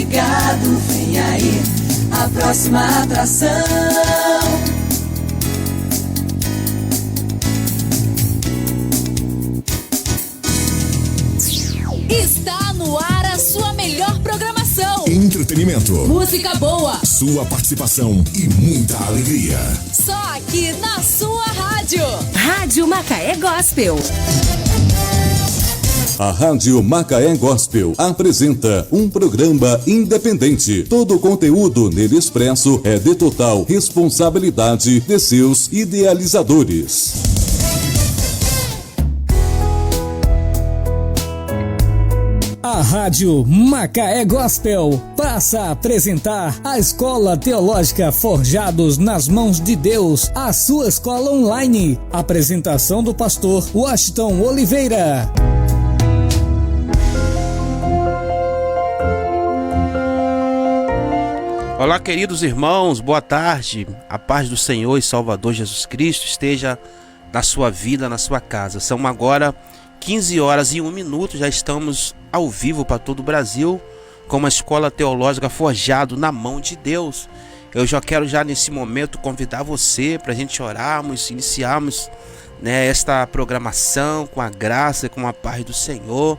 ligado, vem aí a próxima atração. Está no ar a sua melhor programação. Entretenimento, música boa, sua participação e muita alegria. Só aqui na sua rádio. Rádio Macaé Gospel. A Rádio Macaé Gospel apresenta um programa independente. Todo o conteúdo nele expresso é de total responsabilidade de seus idealizadores. A Rádio Macaé Gospel passa a apresentar a Escola Teológica Forjados nas Mãos de Deus, a sua escola online. Apresentação do pastor Washington Oliveira. Olá, queridos irmãos, boa tarde. A paz do Senhor e Salvador Jesus Cristo esteja na sua vida, na sua casa. São agora 15 horas e 1 minuto, já estamos ao vivo para todo o Brasil com uma escola teológica forjado na mão de Deus. Eu já quero nesse momento convidar você para a gente orarmos, iniciarmos esta programação com a graça e com a paz do Senhor.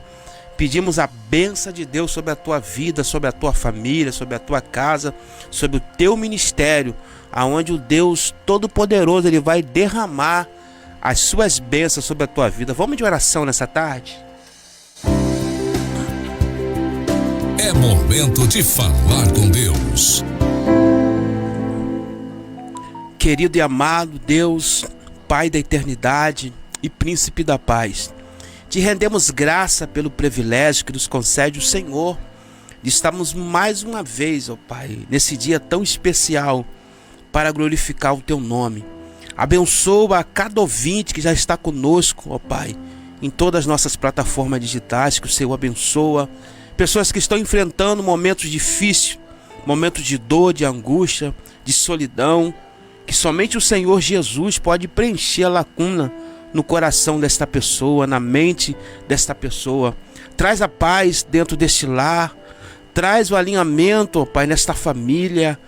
Pedimos a bênção de Deus sobre a tua vida, sobre a tua família, sobre a tua casa, sobre o teu ministério, aonde o Deus Todo-Poderoso ele vai derramar as suas bênçãos sobre a tua vida. Vamos de oração nessa tarde? É momento de falar com Deus. Querido e amado Deus, Pai da eternidade e Príncipe da paz, te rendemos graça pelo privilégio que nos concede o Senhor de estarmos mais uma vez, ó Pai, nesse dia tão especial para glorificar o teu nome. Abençoa a cada ouvinte que já está conosco, ó Pai, em todas as nossas plataformas digitais, que o Senhor abençoa. Pessoas que estão enfrentando momentos difíceis, momentos de dor, de angústia, de solidão, que somente o Senhor Jesus pode preencher a lacuna no coração desta pessoa, na mente desta pessoa. Traz a paz dentro deste lar, traz o alinhamento, ó Pai, nesta família.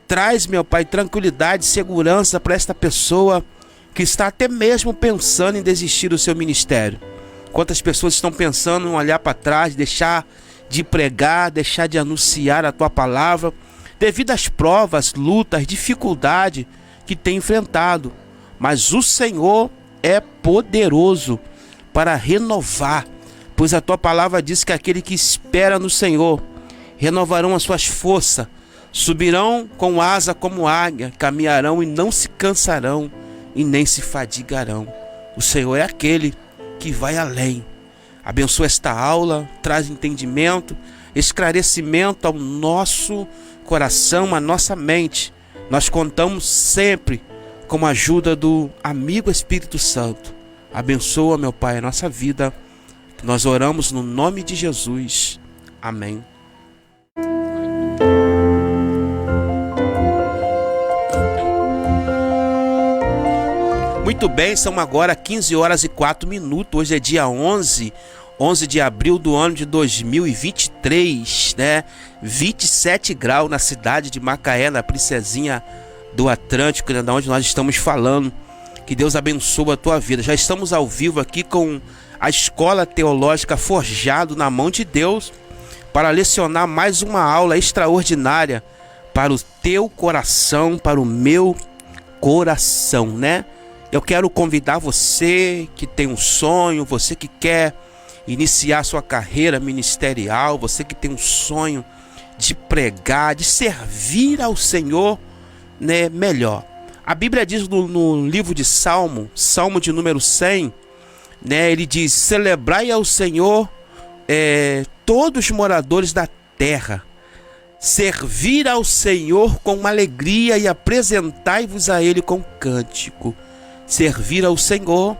Traz, meu Pai, tranquilidade, segurança para esta pessoa que está até mesmo pensando em desistir do seu ministério. Quantas pessoas estão pensando em olhar para trás, deixar de pregar, deixar de anunciar a tua palavra, devido às provas, lutas, dificuldades que tem enfrentado. Mas o Senhor é poderoso para renovar, pois a tua palavra diz que aquele que espera no Senhor renovarão as suas forças, subirão com asa como águia, caminharão e não se cansarão e nem se fadigarão. O Senhor é aquele que vai além. Abençoa esta aula, traz entendimento, esclarecimento ao nosso coração, à nossa mente. Nós contamos sempre com a ajuda do amigo Espírito Santo. Abençoa, meu Pai, a nossa vida. Nós oramos no nome de Jesus. Amém. Muito bem, são agora 15 horas e 4 minutos. Hoje é dia 11 de abril do ano de 2023, 27 graus na cidade de Macaé, na Princesinha do Atlântico, da onde nós estamos falando. Que Deus abençoe a tua vida. Já estamos ao vivo aqui com a Escola Teológica Forjado na Mão de Deus para lecionar mais uma aula extraordinária para o teu coração, para o meu coração, Eu quero convidar você que tem um sonho, você que quer iniciar sua carreira ministerial, você que tem um sonho de pregar, de servir ao Senhor, melhor. A Bíblia diz no livro de Salmo de número 100, ele diz: celebrai ao Senhor todos os moradores da terra, servir ao Senhor com alegria e apresentai-vos a Ele com cântico. Servir ao Senhor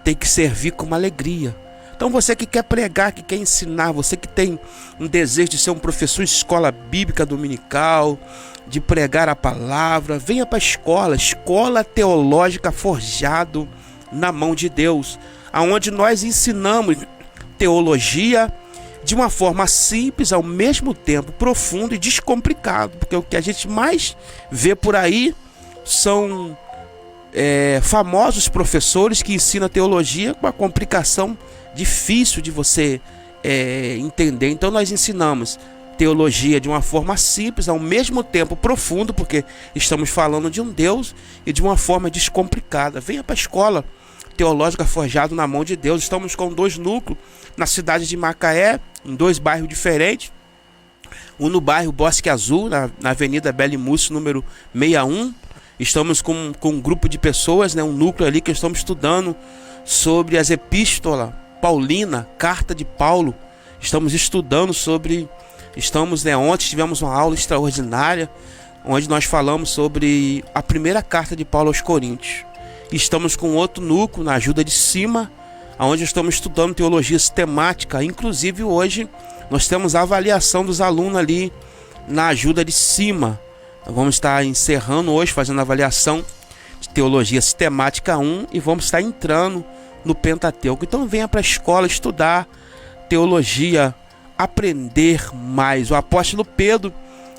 tem que servir com alegria. Então você que quer pregar, que quer ensinar, você que tem um desejo de ser um professor de escola bíblica dominical, de pregar a palavra, venha para a Escola Teológica Forjado na Mão de Deus, aonde nós ensinamos teologia, de uma forma simples, ao mesmo tempo profundo e descomplicado, porque o que a gente mais vê por aí são famosos professores que ensinam teologia com uma complicação difícil de você entender. Então nós ensinamos teologia de uma forma simples, ao mesmo tempo profundo, porque estamos falando de um Deus, e de uma forma descomplicada. Venha para a escola teológica Forjado na Mão de Deus. Estamos com 2 núcleos na cidade de Macaé, em 2 bairros diferentes. Um no bairro Bosque Azul, na Avenida Belimus, número 61. Estamos com um grupo de pessoas, né, um núcleo ali que estamos estudando sobre as epístolas Paulina, carta de Paulo. Estamos estudando sobre... ontem tivemos uma aula extraordinária, onde nós falamos sobre a primeira carta de Paulo aos Coríntios. Estamos com outro núcleo, na Ajuda de Cima, onde estamos estudando teologia sistemática. Inclusive hoje nós temos a avaliação dos alunos ali na Ajuda de Cima. Vamos estar encerrando hoje, fazendo a avaliação de teologia sistemática 1, e vamos estar entrando no Pentateuco. Então venha para a escola estudar teologia, aprender mais. O apóstolo Pedro,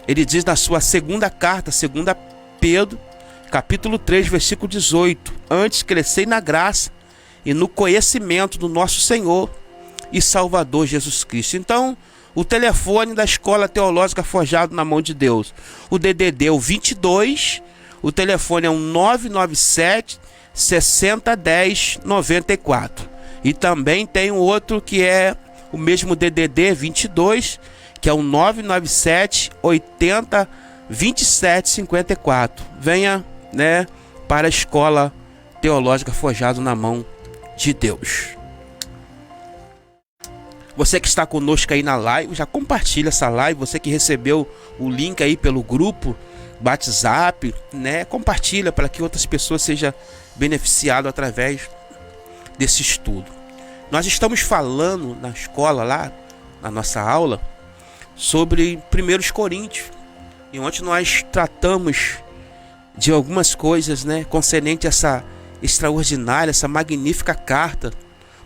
ele diz na sua segunda carta, 2 Pedro, capítulo 3, versículo 18: antes crescei na graça e no conhecimento do nosso Senhor e Salvador Jesus Cristo. Então, o telefone da Escola Teológica Forjado na Mão de Deus, o DDD é o 22, o telefone é o 997 60 10 94. E também tem um outro que é o mesmo DDD 22, que é o 997 80 27 54. Venha, né, para a Escola Teológica Forjado na Mão de Deus. Você que está conosco aí na live, já compartilha essa live. Você que recebeu o link aí pelo grupo WhatsApp, né, compartilha para que outras pessoas sejam beneficiadas através desse estudo. Nós estamos falando na escola lá, na nossa aula, sobre 1 Coríntios. E ontem nós tratamos de algumas coisas, né, concernente a essa extraordinária, essa magnífica carta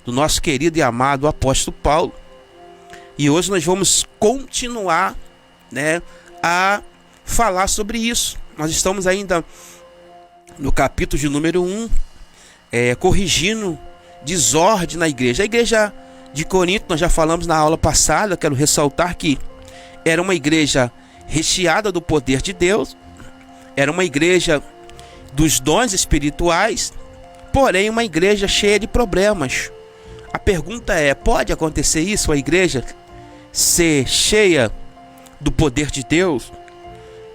do nosso querido e amado apóstolo Paulo. E hoje nós vamos continuar, né, a falar sobre isso. Nós estamos ainda no capítulo de número 1, corrigindo desordem na igreja. A igreja de Corinto, nós já falamos na aula passada, quero ressaltar que era uma igreja recheada do poder de Deus, era uma igreja dos dons espirituais, porém uma igreja cheia de problemas. A pergunta é: pode acontecer isso, a igreja ser cheia do poder de Deus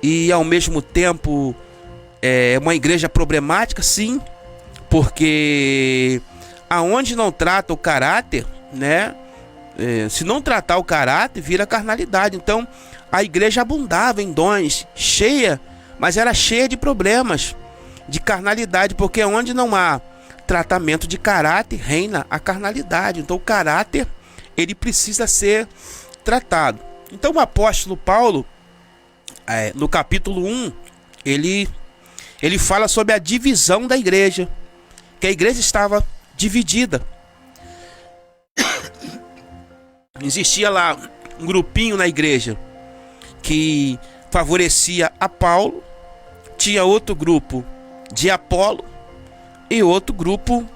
e ao mesmo tempo uma igreja problemática? Sim, porque aonde não trata o caráter, né, se não tratar o caráter, vira carnalidade. Então a igreja abundava em dons, cheia, mas era cheia de problemas, de carnalidade, porque onde não há tratamento de caráter, reina a carnalidade. Então o caráter, ele precisa ser tratado. Então o apóstolo Paulo, no capítulo 1, ele fala sobre a divisão da igreja, que a igreja estava dividida. Existia lá um grupinho na igreja que favorecia a Paulo, tinha outro grupo de Apolo e outro grupo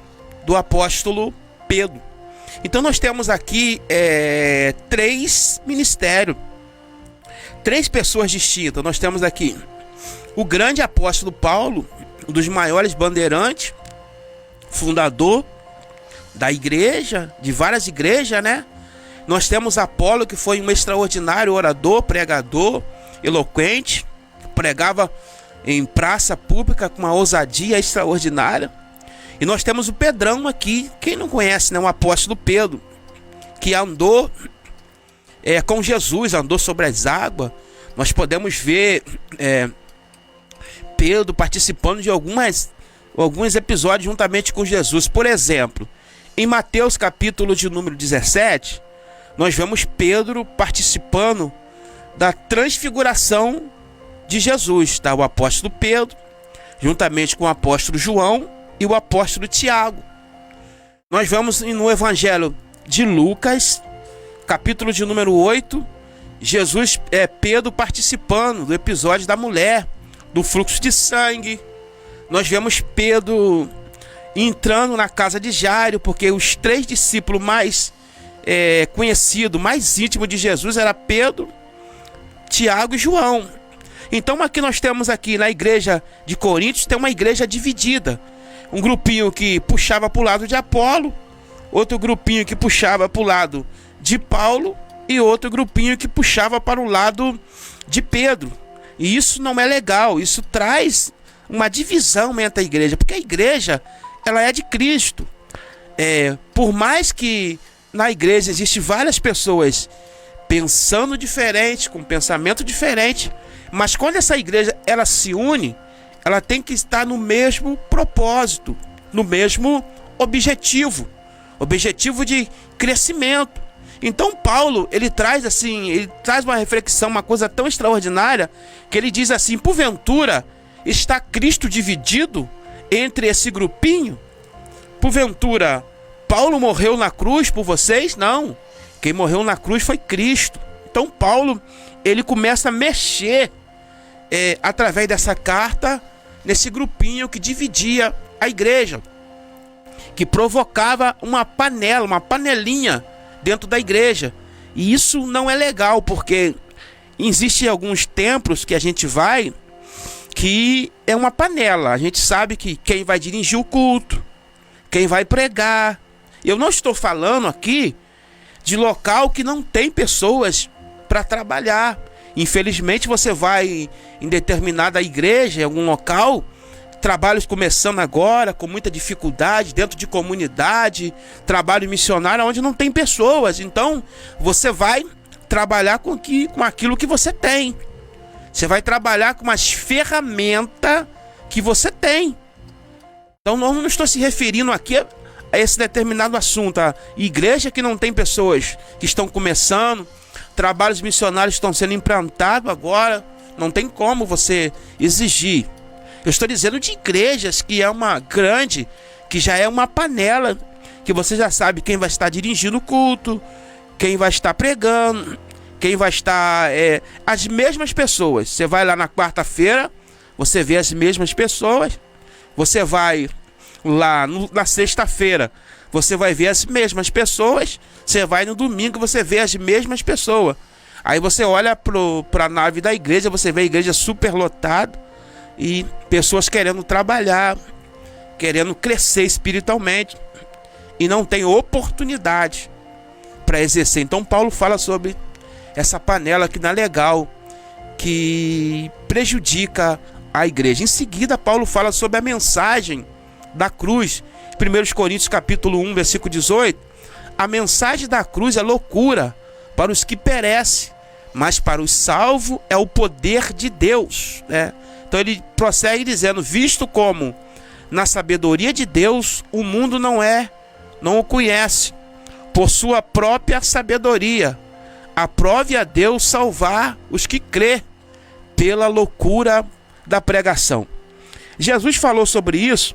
do apóstolo Pedro. Então nós temos aqui 3 ministérios, 3 pessoas distintas. Nós temos aqui o grande apóstolo Paulo, um dos maiores bandeirantes, fundador da igreja, de várias igrejas, né? Nós temos Apolo, que foi um extraordinário orador, pregador, eloquente, pregava em praça pública com uma ousadia extraordinária. E nós temos o Pedrão aqui, quem não conhece, né? O apóstolo Pedro, que andou com Jesus, andou sobre as águas. Nós podemos ver Pedro participando de alguns episódios juntamente com Jesus. Por exemplo, em Mateus capítulo de número 17, nós vemos Pedro participando da transfiguração de Jesus, tá? O apóstolo Pedro, juntamente com o apóstolo João e o apóstolo Tiago. Nós vemos no evangelho de Lucas, capítulo de número 8, Pedro participando do episódio da mulher, do fluxo de sangue. Nós vemos Pedro entrando na casa de Jairo, porque os 3 discípulos mais conhecidos, mais íntimos de Jesus era Pedro, Tiago e João. Então aqui nós temos aqui na igreja de Coríntios, tem uma igreja dividida. Um grupinho que puxava para o lado de Apolo, outro grupinho que puxava para o lado de Paulo e outro grupinho que puxava para o lado de Pedro. E isso não é legal, isso traz uma divisão entre a igreja, porque a igreja, ela é de Cristo. Por mais que na igreja existem várias pessoas pensando diferente, com pensamento diferente, mas quando essa igreja ela se une, ela tem que estar no mesmo propósito, no mesmo objetivo de crescimento. Então Paulo, ele traz uma reflexão, uma coisa tão extraordinária, que ele diz assim: porventura está Cristo dividido entre esse grupinho? Porventura Paulo morreu na cruz por vocês? Não, quem morreu na cruz foi Cristo. Então Paulo, ele começa a mexer através dessa carta nesse grupinho que dividia a igreja, que provocava uma panelinha dentro da igreja. E isso não é legal, porque existem alguns templos que a gente vai que é uma panela. A gente sabe que quem vai dirigir o culto, quem vai pregar. Eu não estou falando aqui de local que não tem pessoas para trabalhar. Infelizmente você vai em determinada igreja, em algum local, trabalhos começando agora, com muita dificuldade, dentro de comunidade, trabalho missionário onde não tem pessoas. Então você vai trabalhar com aquilo que você tem. Você vai trabalhar com as ferramentas que você tem. Então não estou se referindo aqui a esse determinado assunto. A igreja que não tem pessoas, que estão começando, trabalhos missionários estão sendo implantados agora, não tem como você exigir. Eu estou dizendo de igrejas que é uma grande, que já é uma panela, que você já sabe quem vai estar dirigindo o culto, quem vai estar pregando, quem vai estar... as mesmas pessoas. Você vai lá na quarta-feira, você vê as mesmas pessoas. Você vai lá na sexta-feira, você vai ver as mesmas pessoas. Você vai no domingo, você vê as mesmas pessoas. Aí você olha para a nave da igreja, você vê a igreja super lotada e pessoas querendo trabalhar, querendo crescer espiritualmente e não tem oportunidade para exercer. Então Paulo fala sobre essa panela que não é legal, que prejudica a igreja. Em seguida Paulo fala sobre a mensagem da cruz. 1 Coríntios capítulo 1, versículo 18. A mensagem da cruz é loucura para os que perecem, mas para os salvos é o poder de Deus, né? Então ele prossegue dizendo: visto como na sabedoria de Deus o mundo não o conhece, por sua própria sabedoria aprove a Deus salvar os que crê pela loucura da pregação. Jesus falou sobre isso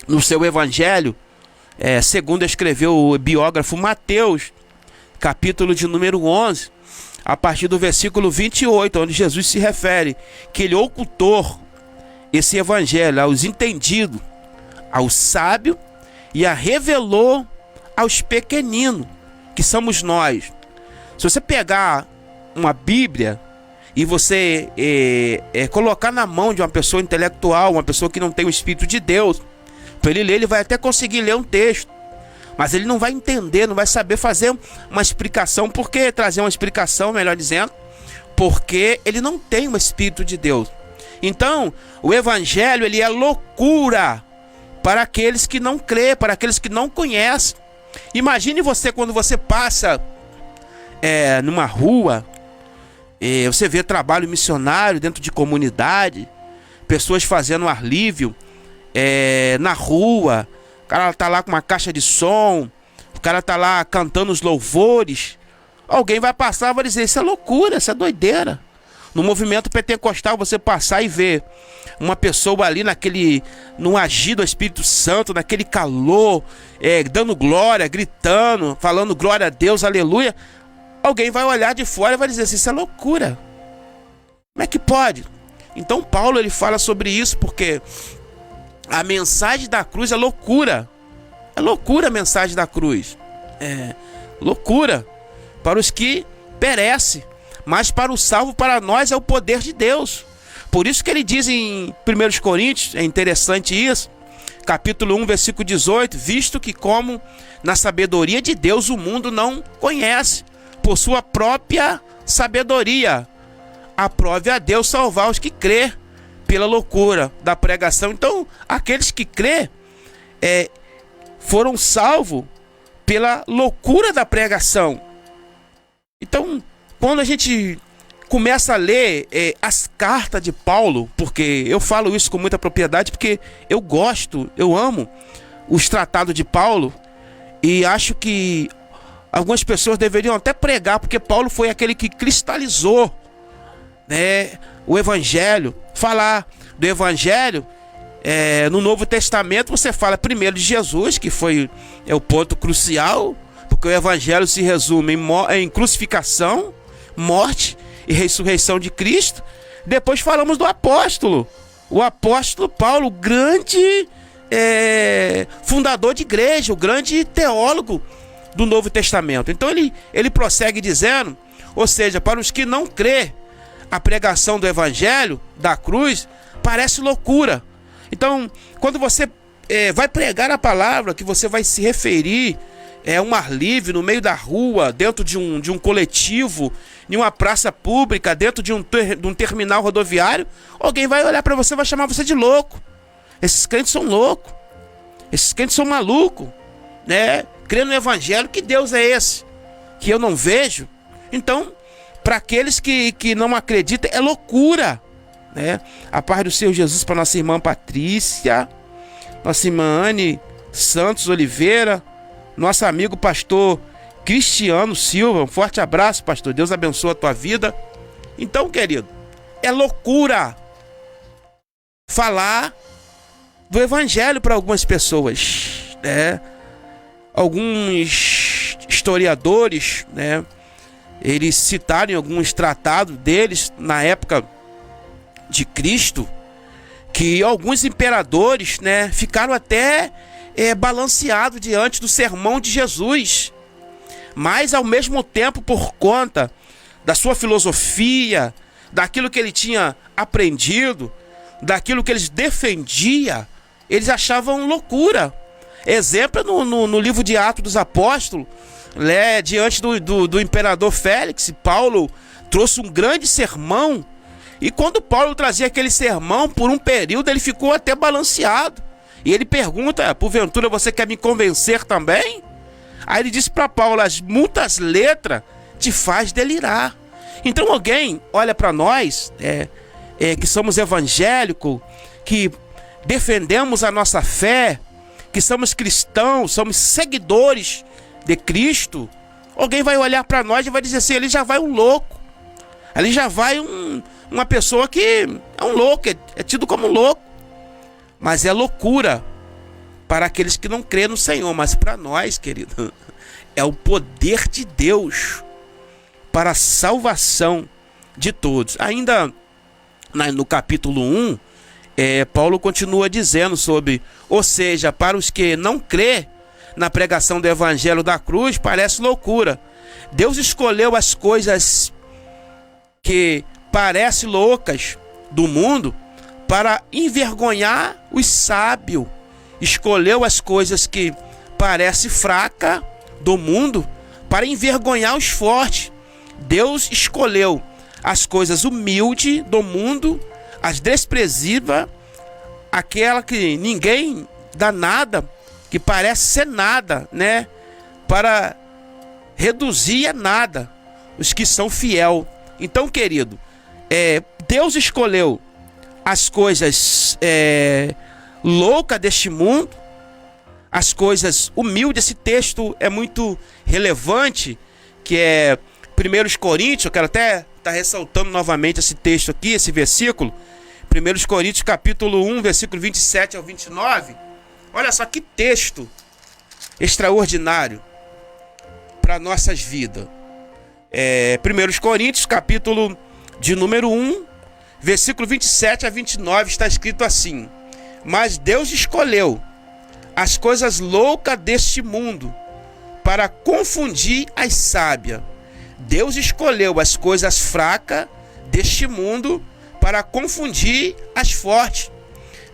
no seu evangelho, segundo escreveu o biógrafo Mateus, capítulo de número 11, a partir do versículo 28, onde Jesus se refere que ele ocultou esse evangelho aos entendidos, aos sábios, e a revelou aos pequeninos, que somos nós. Se você pegar uma Bíblia e você colocar na mão de uma pessoa intelectual, uma pessoa que não tem o Espírito de Deus, para ele ler, ele vai até conseguir ler um texto, mas ele não vai entender, não vai saber fazer uma explicação. Por que trazer uma explicação, melhor dizendo? Porque ele não tem o Espírito de Deus. Então, o Evangelho, ele é loucura para aqueles que não crê, para aqueles que não conhecem. Imagine você quando você passa numa rua, você vê trabalho missionário dentro de comunidade, pessoas fazendo ar livre na rua. O cara tá lá com uma caixa de som, o cara tá lá cantando os louvores. Alguém vai passar e vai dizer: isso é loucura, isso é doideira. No movimento pentecostal, você passar e ver uma pessoa ali no agir do Espírito Santo, naquele calor, dando glória, gritando, falando glória a Deus, aleluia. Alguém vai olhar de fora e vai dizer assim, isso é loucura. Como é que pode? Então Paulo ele fala sobre isso porque a mensagem da cruz é loucura. É loucura a mensagem da cruz. É loucura para os que perecem. Mas para o salvo, para nós, é o poder de Deus. Por isso que ele diz em 1 Coríntios, é interessante isso, capítulo 1, versículo 18, visto que como na sabedoria de Deus o mundo não conhece, por sua própria sabedoria, aprove a Deus salvar os que crê pela loucura da pregação. Então, aqueles que crê foram salvos pela loucura da pregação. Então, quando a gente começa a ler as cartas de Paulo, porque eu falo isso com muita propriedade, porque eu gosto, eu amo os tratados de Paulo, e acho que algumas pessoas deveriam até pregar, porque Paulo foi aquele que cristalizou, né, o Evangelho. Falar do Evangelho, no Novo Testamento você fala primeiro de Jesus, que foi o ponto crucial, porque o Evangelho se resume em crucificação, morte e ressurreição de Cristo. Depois falamos do apóstolo, o apóstolo Paulo, o grande fundador de igreja, o grande teólogo do Novo Testamento. Então ele prossegue dizendo, ou seja, para os que não crê, a pregação do Evangelho, da cruz, parece loucura. Então, quando você vai pregar a palavra, que você vai se referir um ar livre, no meio da rua, dentro de um coletivo, em uma praça pública, dentro de um terminal rodoviário, alguém vai olhar para você e vai chamar você de louco. Esses crentes são loucos. Esses crentes são malucos, né? Crendo no Evangelho, que Deus é esse? Que eu não vejo? Então, para aqueles que não acreditam, é loucura, né? A paz do Senhor Jesus para nossa irmã Patrícia, nossa irmã Anne Santos Oliveira, nosso amigo pastor Cristiano Silva. Um forte abraço, pastor. Deus abençoe a tua vida. Então, querido, é loucura falar do Evangelho para algumas pessoas, né? Alguns historiadores, né, eles citaram em alguns tratados deles, na época de Cristo, que alguns imperadores, né, ficaram até balanceados diante do sermão de Jesus. Mas, ao mesmo tempo, por conta da sua filosofia, daquilo que ele tinha aprendido, daquilo que eles defendiam, eles achavam loucura. Exemplo no livro de Atos dos Apóstolos, diante do imperador Félix, Paulo trouxe um grande sermão, e quando Paulo trazia aquele sermão, por um período ele ficou até balanceado, e ele pergunta, porventura você quer me convencer também? Aí ele disse para Paulo, as muitas letras te faz delirar. Então alguém olha para nós, que somos evangélicos, que defendemos a nossa fé, que somos cristãos, somos seguidores de Cristo, alguém vai olhar para nós e vai dizer assim, ele já vai um louco, ali já vai uma pessoa que é um louco, é tido como louco. Mas é loucura para aqueles que não crêem no Senhor. Mas para nós, querido, é o poder de Deus para a salvação de todos. Ainda no capítulo 1, Paulo continua dizendo sobre, ou seja, para os que não crêem na pregação do Evangelho da cruz, parece loucura. Deus escolheu as coisas que parecem loucas do mundo para envergonhar os sábios. Escolheu as coisas que parecem fracas do mundo para envergonhar os fortes. Deus escolheu as coisas humildes do mundo, as desprezíveis, aquela que ninguém dá nada, que parece ser nada, né? Para reduzir a nada os que são fiel. Então, querido, Deus escolheu as coisas loucas deste mundo, as coisas humildes. Esse texto é muito relevante, que é 1 Coríntios, eu quero até está ressaltando novamente esse texto aqui, esse versículo, 1 Coríntios capítulo 1, versículo 27 ao 29. Olha só que texto extraordinário para nossas vidas. 1 Coríntios capítulo de número 1, versículo 27 a 29, está escrito assim: mas Deus escolheu as coisas loucas deste mundo para confundir as sábias. Deus escolheu as coisas fracas deste mundo para confundir as fortes.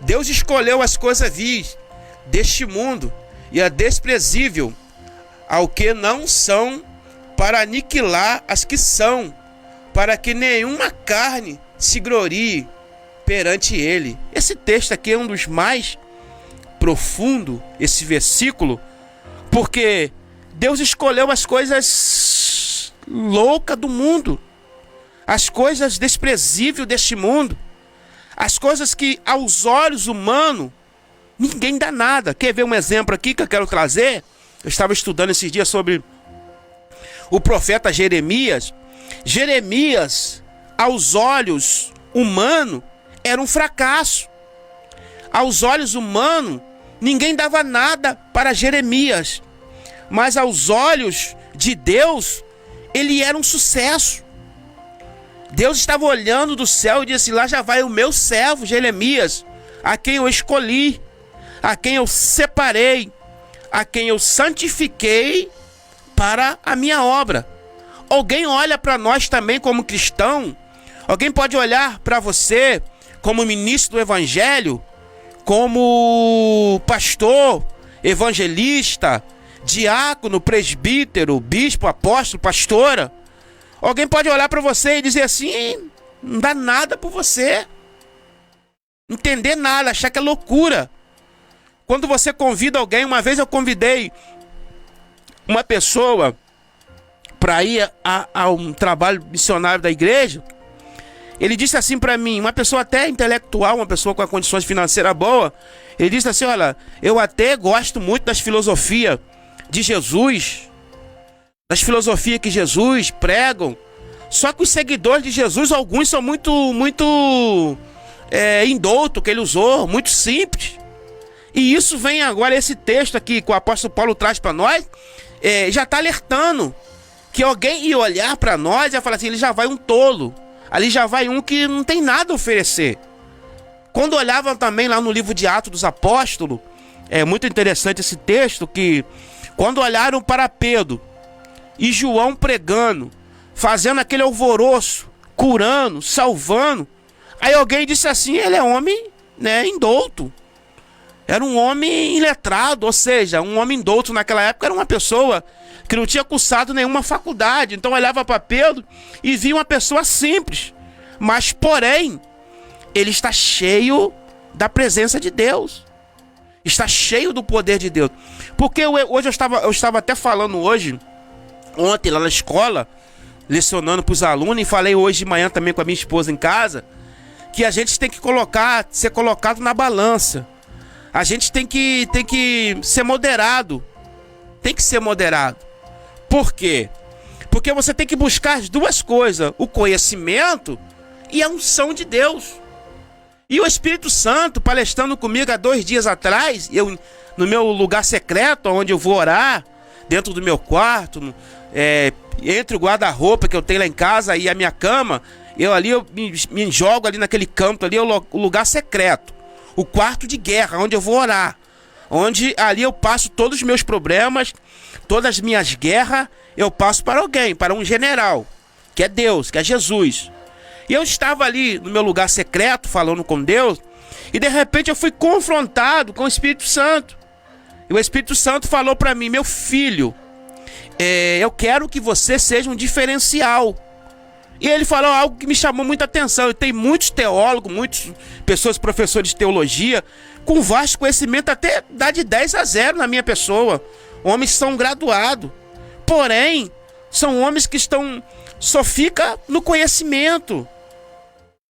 Deus escolheu as coisas vis deste mundo e a desprezível ao que não são, para aniquilar as que são, para que nenhuma carne se glorie perante ele. Esse texto aqui é um dos mais profundos, esse versículo, porque Deus escolheu as coisas loucas do mundo, as coisas desprezíveis deste mundo, as coisas que aos olhos humanos ninguém dá nada. Quer ver um exemplo aqui que eu quero trazer? Eu estava estudando esses dias sobre o profeta Jeremias. Jeremias, aos olhos humanos, era um fracasso. Aos olhos humanos, ninguém dava nada para Jeremias. Mas aos olhos de Deus, ele era um sucesso. Deus estava olhando do céu e disse: lá já vai o meu servo Jeremias, a quem eu escolhi, a quem eu separei, a quem eu santifiquei para a minha obra. Alguém olha para nós também como cristão? Alguém pode olhar para você como ministro do evangelho, como pastor, evangelista, diácono, presbítero, bispo, apóstolo, pastora? Alguém pode olhar para você e dizer assim: não dá nada por você, entender nada, achar que é loucura. Quando você convida alguém, uma vez eu convidei uma pessoa para ir a um trabalho missionário da igreja. Ele disse assim para mim, uma pessoa até intelectual, uma pessoa com a condições financeiras boas. Ele disse assim: olha, eu até gosto muito das filosofias de Jesus, das filosofias que Jesus pregam, só que os seguidores de Jesus, alguns são muito indoutos, que ele usou, muito simples. E isso vem agora, esse texto aqui que o apóstolo Paulo traz para nós, já está alertando que alguém ia olhar para nós e ia falar assim: ele já vai um tolo, ali já vai um que não tem nada a oferecer. Quando olhavam também lá no livro de Atos dos Apóstolos, é muito interessante esse texto, que quando olharam para Pedro e João pregando, fazendo aquele alvoroço, curando, salvando, aí alguém disse assim: ele é homem, indouto. Era um homem iletrado, ou seja, um homem douto naquela época era uma pessoa que não tinha cursado nenhuma faculdade. Então olhava para Pedro e via uma pessoa simples, mas porém ele está cheio da presença de Deus, está cheio do poder de Deus. Porque hoje eu estava até falando ontem lá na escola, lecionando para os alunos, e falei hoje de manhã também com a minha esposa em casa, que a gente tem que ser colocado na balança. A gente tem que ser moderado. Tem que ser moderado. Por quê? Porque você tem que buscar as duas coisas: o conhecimento e a unção de Deus. E o Espírito Santo, palestrando comigo há 2 dias atrás, eu no meu lugar secreto, onde eu vou orar, dentro do meu quarto, entre o guarda-roupa que eu tenho lá em casa e a minha cama, eu me jogo ali naquele canto ali, o lugar secreto. O quarto de guerra, onde eu vou orar, onde ali eu passo todos os meus problemas, todas as minhas guerras, eu passo para alguém, para um general, que é Deus, que é Jesus. E eu estava ali no meu lugar secreto, falando com Deus, e de repente eu fui confrontado com o Espírito Santo. E o Espírito Santo falou para mim: meu filho, eu quero que você seja um diferencial. E ele falou algo que me chamou muita atenção. E tem muitos teólogos, muitas pessoas, professores de teologia, com vasto conhecimento, até dá de 10-0 na minha pessoa. Homens que são graduados. Porém, são homens que só fica no conhecimento.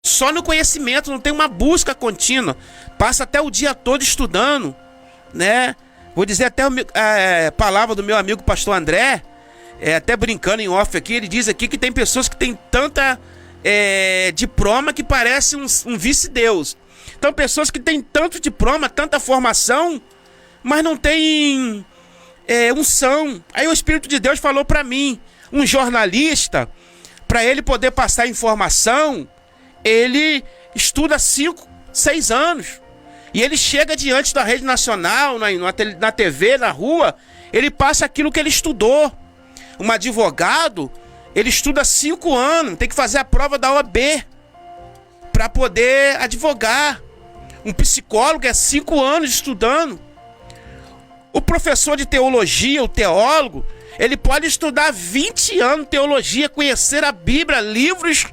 Só no conhecimento, não tem uma busca contínua. Passa até o dia todo estudando, né? Vou dizer até a palavra do meu amigo pastor André. até brincando em off aqui, ele diz aqui que tem pessoas que têm tanta diploma que parece um vice-deus. Então, pessoas que têm tanto diploma, tanta formação, mas não tem unção. Aí o Espírito de Deus falou para mim, um jornalista, para ele poder passar informação, ele estuda 5, 6 anos. E ele chega diante da rede nacional, na TV, na rua, ele passa aquilo que ele estudou. Um advogado, ele estuda 5 anos, tem que fazer a prova da OAB para poder advogar. Um psicólogo é 5 anos estudando. O professor de teologia, o teólogo, ele pode estudar 20 anos de teologia, conhecer a Bíblia, livros,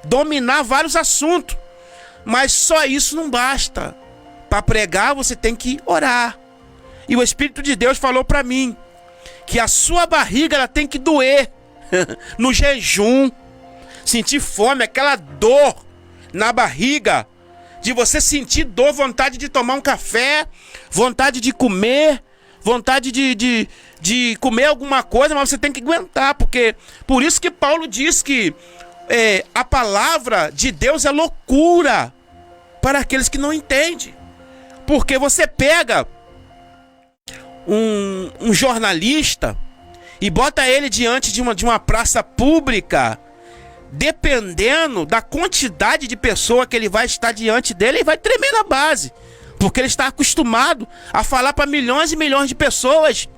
dominar vários assuntos. Mas só isso não basta. Para pregar, você tem que orar. E o Espírito de Deus falou para mim que a sua barriga ela tem que doer no jejum, sentir fome, aquela dor na barriga, de você sentir dor, vontade de tomar um café, vontade de comer, vontade de comer alguma coisa, mas você tem que aguentar, porque por isso que Paulo diz que a palavra de Deus é loucura para aqueles que não entendem. Porque você pega um jornalista e bota ele diante de uma praça pública, dependendo da quantidade de pessoa que ele vai estar diante dele, ele vai tremer na base, porque ele está acostumado a falar para milhões e milhões de pessoas,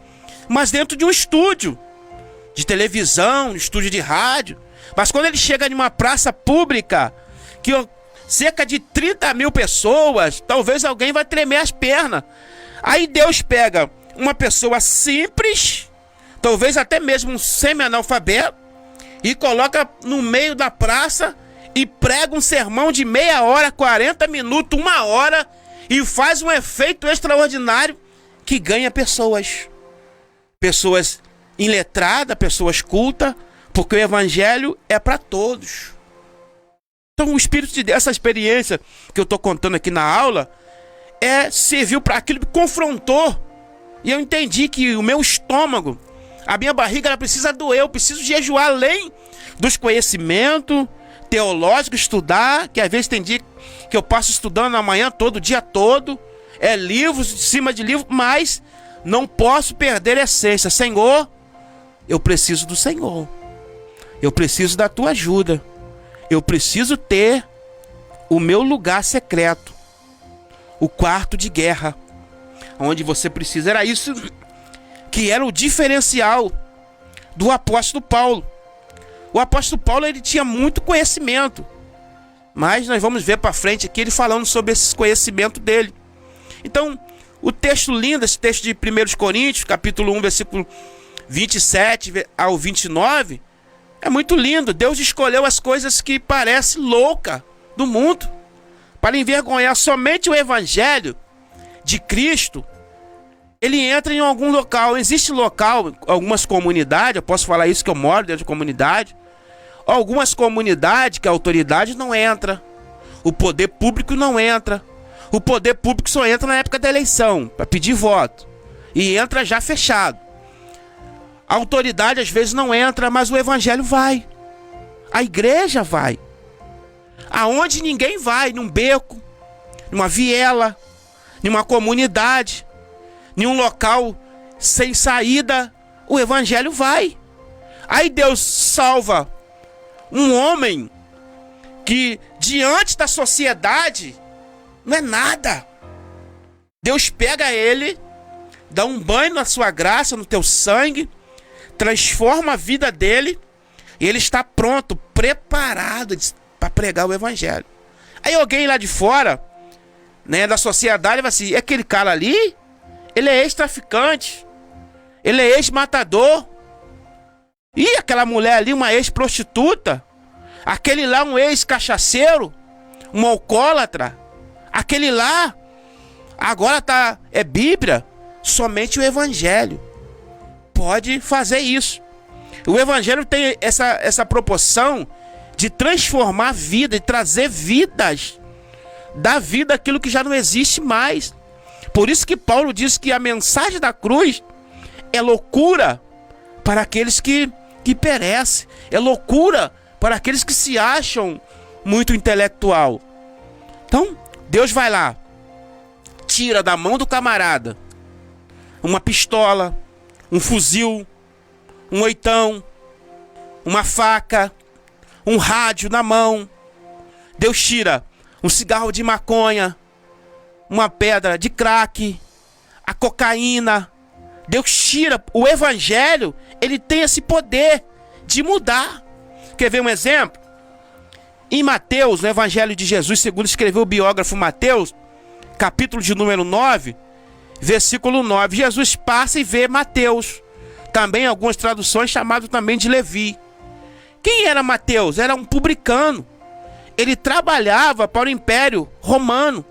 mas dentro de um estúdio de televisão, um estúdio de rádio. Mas quando ele chega em uma praça pública, que cerca de 30 mil pessoas, talvez alguém vai tremer as pernas. Aí Deus pega uma pessoa simples, talvez até mesmo um semi-analfabeto, e coloca no meio da praça e prega um sermão de meia hora, 40 minutos, 1 hora, e faz um efeito extraordinário que ganha pessoas. Pessoas iletradas, pessoas cultas, porque o evangelho é para todos. Então o Espírito de Deus, essa experiência que eu estou contando aqui na aula, serviu para aquilo que confrontou. E eu entendi que o meu estômago, a minha barriga, ela precisa doer, eu preciso jejuar além dos conhecimentos teológicos, estudar, que às vezes tem dia que eu passo estudando amanhã todo, o dia todo, livros em cima de livros, mas não posso perder a essência. Senhor, eu preciso do Senhor, eu preciso da tua ajuda, eu preciso ter o meu lugar secreto, o quarto de guerra, onde você precisa. Era isso que era o diferencial do apóstolo Paulo. O apóstolo Paulo, ele tinha muito conhecimento, mas nós vamos ver para frente aqui ele falando sobre esse conhecimento dele. Então, o texto lindo, esse texto de 1 Coríntios, capítulo 1, versículo 27 ao 29, é muito lindo. Deus escolheu as coisas que parecem loucas do mundo para envergonhar somente o evangelho de Cristo. Ele entra em algum local. Existe local, algumas comunidades, eu posso falar isso que eu moro dentro de comunidade, algumas comunidades que a autoridade não entra, o poder público não entra. O poder público só entra na época da eleição, para pedir voto, e entra já fechado. A autoridade às vezes não entra, mas o evangelho vai. A igreja vai. Aonde ninguém vai, num beco, numa viela, numa comunidade, em um local sem saída, o evangelho vai. Aí Deus salva um homem que diante da sociedade não é nada. Deus pega ele, dá um banho na sua graça, no teu sangue, transforma a vida dele, e ele está pronto, preparado para pregar o evangelho. Aí alguém lá de fora, né, da sociedade, vai assim: aquele cara ali, ele é ex-traficante, ele é ex-matador, e aquela mulher ali, uma ex-prostituta, aquele lá, um ex-cachaceiro, um alcoólatra, aquele lá agora é Bíblia. Somente o evangelho pode fazer isso. O evangelho tem essa proporção de transformar a vida, de trazer vidas, dar vida àquilo que já não existe mais. Por isso que Paulo diz que a mensagem da cruz é loucura para aqueles que perecem. É loucura para aqueles que se acham muito intelectual. Então, Deus vai lá, tira da mão do camarada uma pistola, um fuzil, um oitão, uma faca, um rádio na mão. Deus tira um cigarro de maconha, uma pedra de crack, a cocaína. Deus tira. O evangelho, ele tem esse poder de mudar. Quer ver um exemplo? Em Mateus, no evangelho de Jesus, segundo escreveu o biógrafo Mateus, capítulo de número 9, versículo 9, Jesus passa e vê Mateus, também algumas traduções chamado também de Levi. Quem era Mateus? Era um publicano. Ele trabalhava para o Império Romano.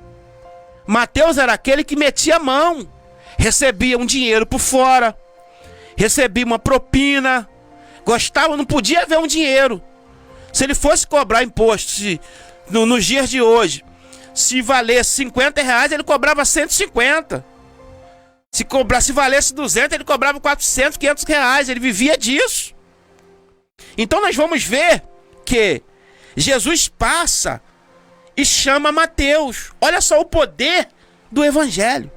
Mateus era aquele que metia a mão, recebia um dinheiro por fora, recebia uma propina, gostava, não podia ver um dinheiro. Se ele fosse cobrar imposto, nos dias de hoje, se valesse R$50, ele cobrava 150. Se valesse 200, ele cobrava 400, R$500. Ele vivia disso. Então nós vamos ver que Jesus passa e chama Mateus. Olha só o poder do evangelho.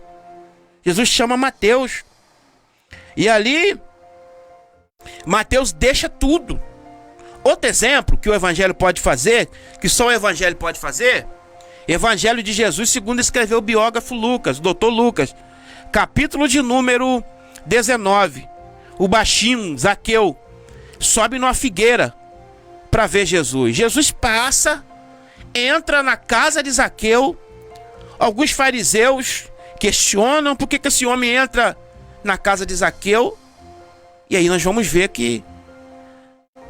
Jesus chama Mateus. E ali, Mateus deixa tudo. Outro exemplo que o evangelho pode fazer, que só o evangelho pode fazer, Evangelho de Jesus, segundo escreveu o biógrafo Lucas, o doutor Lucas, capítulo de número 19. O baixinho, Zaqueu, sobe numa figueira para ver Jesus. Jesus passa, entra na casa de Zaqueu. Alguns fariseus questionam por que esse homem entra na casa de Zaqueu. E aí nós vamos ver que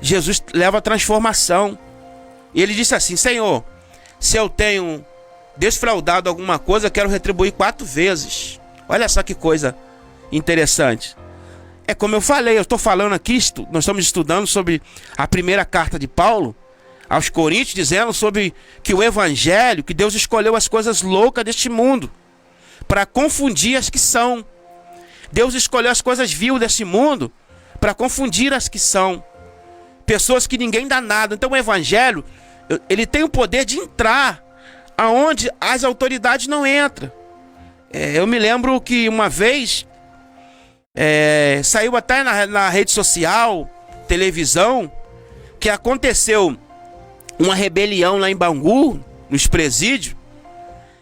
Jesus leva a transformação. E ele disse assim: Senhor, se eu tenho desfraudado alguma coisa, eu quero retribuir 4 vezes. Olha só que coisa interessante. É como eu falei, eu estou falando aqui, nós estamos estudando sobre a primeira carta de Paulo aos Coríntios, dizendo sobre que o evangelho, que Deus escolheu as coisas loucas deste mundo para confundir as que são. Deus escolheu as coisas vil deste mundo para confundir as que são. Pessoas que ninguém dá nada. Então o evangelho, ele tem o poder de entrar aonde as autoridades não entram. Eu me lembro que uma vez saiu até na rede social, televisão, que aconteceu uma rebelião lá em Bangu, nos presídios,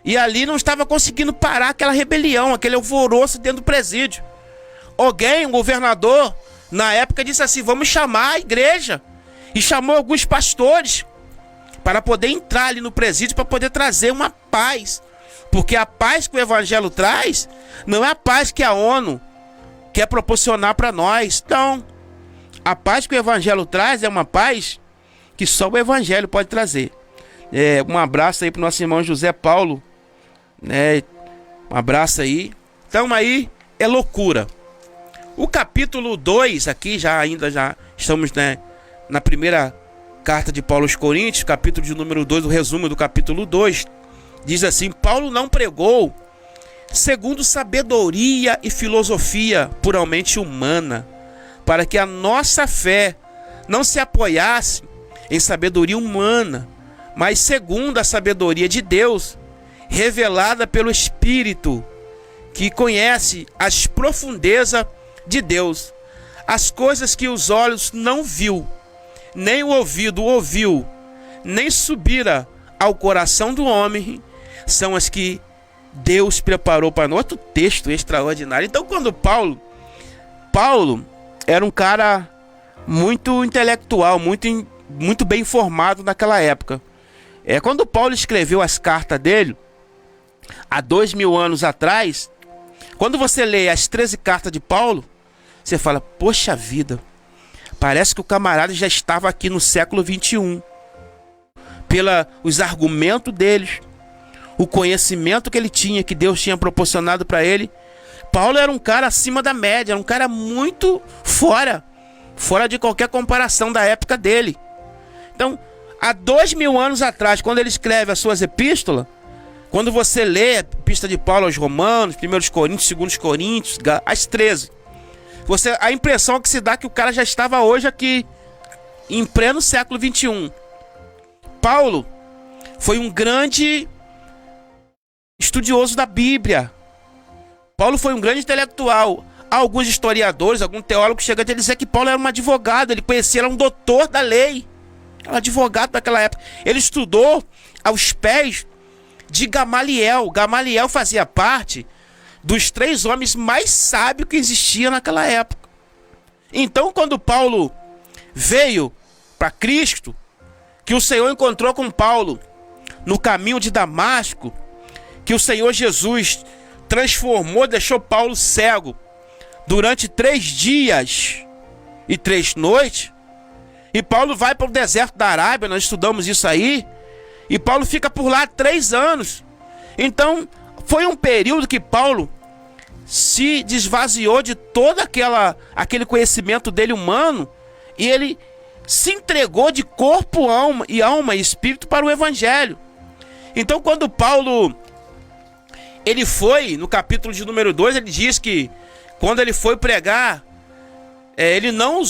e ali não estava conseguindo parar aquela rebelião, aquele alvoroço dentro do presídio. Alguém, um governador, na época disse assim: vamos chamar a igreja, e chamou alguns pastores para poder entrar ali no presídio, para poder trazer uma paz, porque a paz que o evangelho traz não é a paz que a ONU quer proporcionar para nós. Então, a paz que o evangelho traz é uma paz que só o evangelho pode trazer. Um abraço aí para o nosso irmão José Paulo, um abraço aí. Então aí é loucura. O capítulo 2 aqui, já estamos na primeira carta de Paulo aos Coríntios, capítulo de número 2, o resumo do capítulo 2, diz assim: Paulo não pregou segundo sabedoria e filosofia puramente humana, para que a nossa fé não se apoiasse em sabedoria humana, mas segundo a sabedoria de Deus, revelada pelo Espírito, que conhece as profundezas de Deus, as coisas que os olhos não viu, nem o ouvido ouviu, nem subira ao coração do homem, são as que Deus preparou para nós. Outro texto extraordinário. Então, quando Paulo era um cara muito intelectual, muito bem informado naquela época. Quando Paulo escreveu as cartas dele, há 2000 anos atrás, quando você lê as 13 cartas de Paulo, você fala: poxa vida, parece que o camarada já estava aqui no século 21. Pelos argumentos deles, o conhecimento que ele tinha, que Deus tinha proporcionado para ele. Paulo era um cara acima da média, era um cara muito fora de qualquer comparação da época dele. Então, há 2000 anos atrás, quando ele escreve as suas epístolas, quando você lê a epístola de Paulo aos Romanos, 1 Coríntios, 2 Coríntios, as 13, A impressão que se dá que o cara já estava hoje aqui, em pleno século 21. Paulo foi um grande estudioso da Bíblia. Paulo foi um grande intelectual. Alguns historiadores, alguns teólogos chegam a dizer que Paulo era um advogado, ele conhecia, era um doutor da lei, era um advogado daquela época. Ele estudou aos pés de Gamaliel. Gamaliel fazia parte dos 3 homens mais sábios que existiam naquela época. Então, quando Paulo veio para Cristo, que o Senhor encontrou com Paulo no caminho de Damasco, que o Senhor Jesus transformou, deixou Paulo cego durante 3 dias e 3 noites, e Paulo vai para o deserto da Arábia, nós estudamos isso aí, e Paulo fica por lá 3 anos. Então foi um período que Paulo se desvaziou de todo aquele conhecimento dele humano, e ele se entregou de corpo, alma e espírito para o evangelho. Então, quando Paulo ele foi, no capítulo de número 2, ele diz que quando ele foi pregar, ele não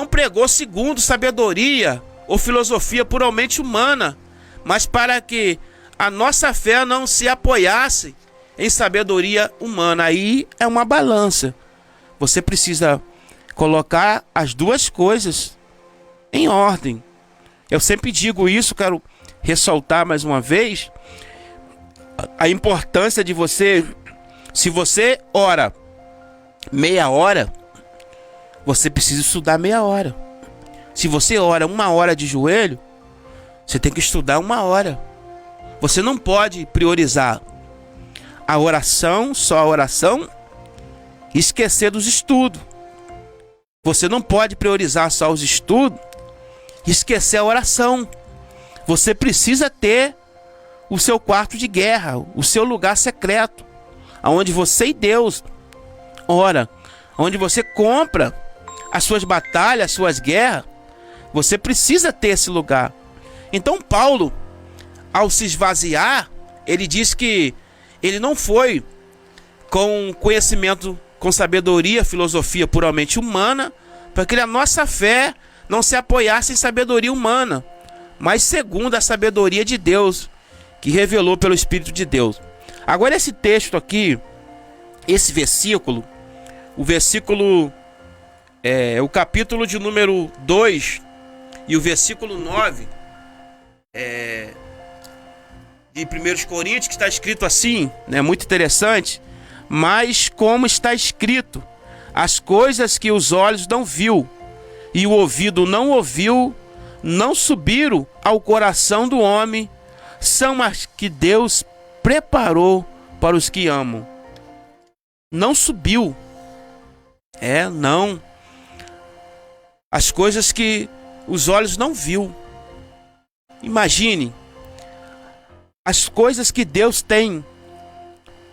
pregou segundo sabedoria ou filosofia puramente humana, mas para que a nossa fé não se apoiasse em sabedoria humana. Aí é uma balança. Você precisa colocar as duas coisas em ordem. Eu sempre digo isso, quero ressaltar mais uma vez a importância de você, se você ora meia hora, você precisa estudar meia hora. Se você ora 1 hora de joelho, você tem que estudar 1 hora. Você não pode priorizar a oração, só a oração, e esquecer dos estudos. Você não pode priorizar só os estudos e esquecer a oração. Você precisa ter o seu quarto de guerra, o seu lugar secreto, onde você e Deus ora, onde você compra as suas batalhas, as suas guerras. Você precisa ter esse lugar. Então Paulo, ao se esvaziar, ele diz que ele não foi com conhecimento, com sabedoria, filosofia puramente humana, para que a nossa fé não se apoiasse em sabedoria humana, mas segundo a sabedoria de Deus, que revelou pelo Espírito de Deus. Agora esse texto aqui, esse versículo, o versículo, o capítulo de número 2 e o versículo 9 de 1 Coríntios, que está escrito assim, né, muito interessante: mas como está escrito, as coisas que os olhos não viu e o ouvido não ouviu, não subiram ao coração do homem, são as que Deus preparou para os que amam. Não subiu. Não. As coisas que os olhos não viu. Imagine as coisas que Deus tem